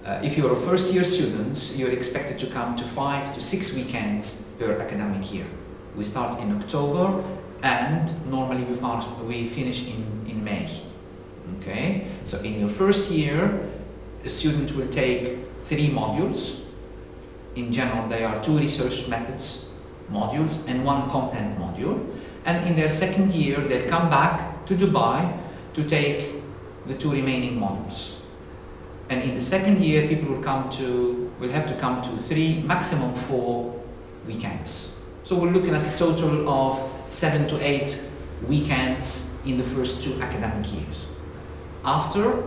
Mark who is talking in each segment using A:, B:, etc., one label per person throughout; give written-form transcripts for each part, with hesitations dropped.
A: If you're a first year student, you're expected to come to 5 to 6 weekends per academic year. We start in October and normally we finish in May. Okay? So in your first year, a student will take 3 modules. In general, there are 2 research methods modules and 1 content module. And in their second year, they'll come back to Dubai to take the 2 remaining modules. And in the second year, people will have to come to 3, maximum 4 weekends. So we're looking at a total of 7 to 8 weekends in the first 2 academic years. After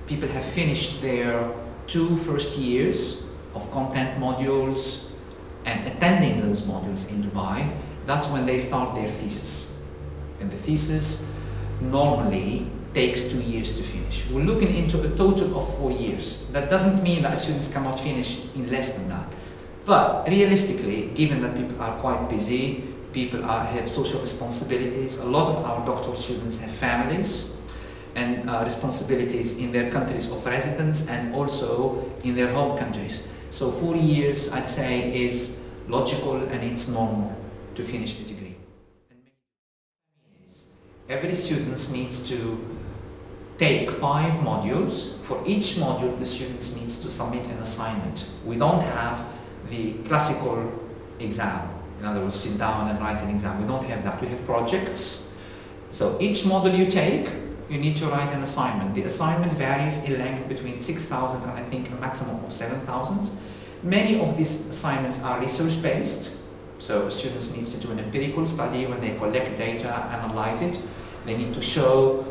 A: people have finished their 2 first years of content modules and attending those modules in Dubai, that's when they start their thesis. And the thesis normally takes 2 years to finish. We're looking into a total of 4 years. That doesn't mean that students cannot finish in less than that. But realistically, given that people are quite busy, people have social responsibilities, a lot of our doctoral students have families and responsibilities in their countries of residence and also in their home countries. So 4 years, I'd say, is logical and it's normal to finish the degree. Every student needs to take 5 modules. For each module, the students needs to submit an assignment. We don't have the classical exam. In other words, sit down and write an exam. We don't have that. We have projects. So each module you take, you need to write an assignment. The assignment varies in length between 6,000 and I think a maximum of 7,000. Many of these assignments are research-based. So students need to do an empirical study when they collect data, analyze it. They need to show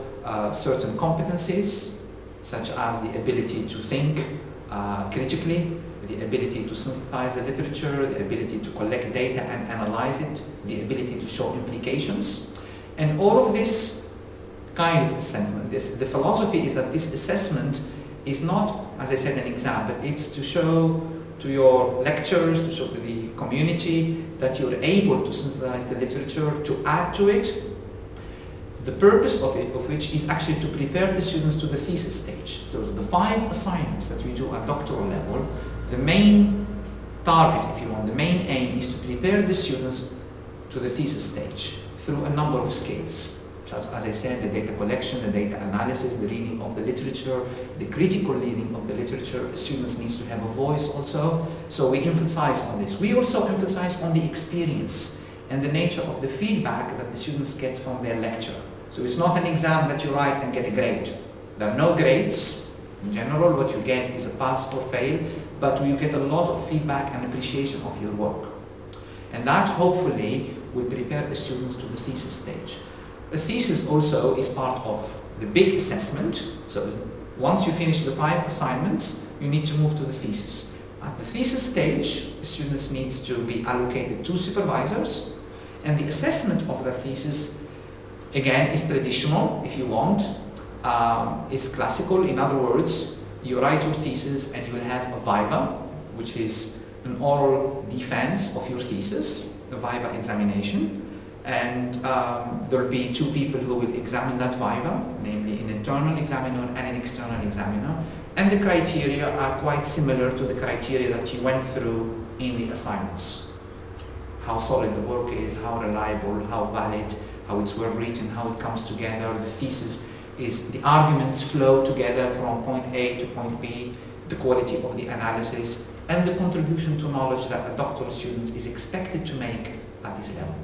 A: certain competencies, such as the ability to think critically, the ability to synthesize the literature, the ability to collect data and analyze it, the ability to show implications. And all of this kind of assessment, the philosophy is that this assessment is not, as I said, an exam, but it's to show to your lecturers, to show to the community that you're able to synthesize the literature, to add to it. The purpose of which is actually to prepare the students to the thesis stage. So the 5 assignments that we do at doctoral level, the main target, if you want, the main aim is to prepare the students to the thesis stage through a number of skills. As I said, the data collection, the data analysis, the reading of the literature, the critical reading of the literature. Students need to have a voice also. So we emphasize on this. We also emphasize on the experience and the nature of the feedback that the students get from their lecture. So it's not an exam that you write and get a grade. There are no grades. In general, what you get is a pass or fail, but you get a lot of feedback and appreciation of your work. And that hopefully will prepare the students to the thesis stage. The thesis also is part of the big assessment. So once you finish the 5 assignments, you need to move to the thesis. At the thesis stage, the students need to be allocated 2 supervisors, and the assessment of the thesis, again, is traditional, if you want, is classical. In other words, you write your thesis and you will have a viva, which is an oral defense of your thesis, a viva examination. And there will be 2 people who will examine that viva, namely an internal examiner and an external examiner. And the criteria are quite similar to the criteria that you went through in the assignments. How solid the work is, how reliable, how valid, how it's well written, how it comes together. The thesis is the arguments flow together from point A to point B, the quality of the analysis, and the contribution to knowledge that a doctoral student is expected to make at this level.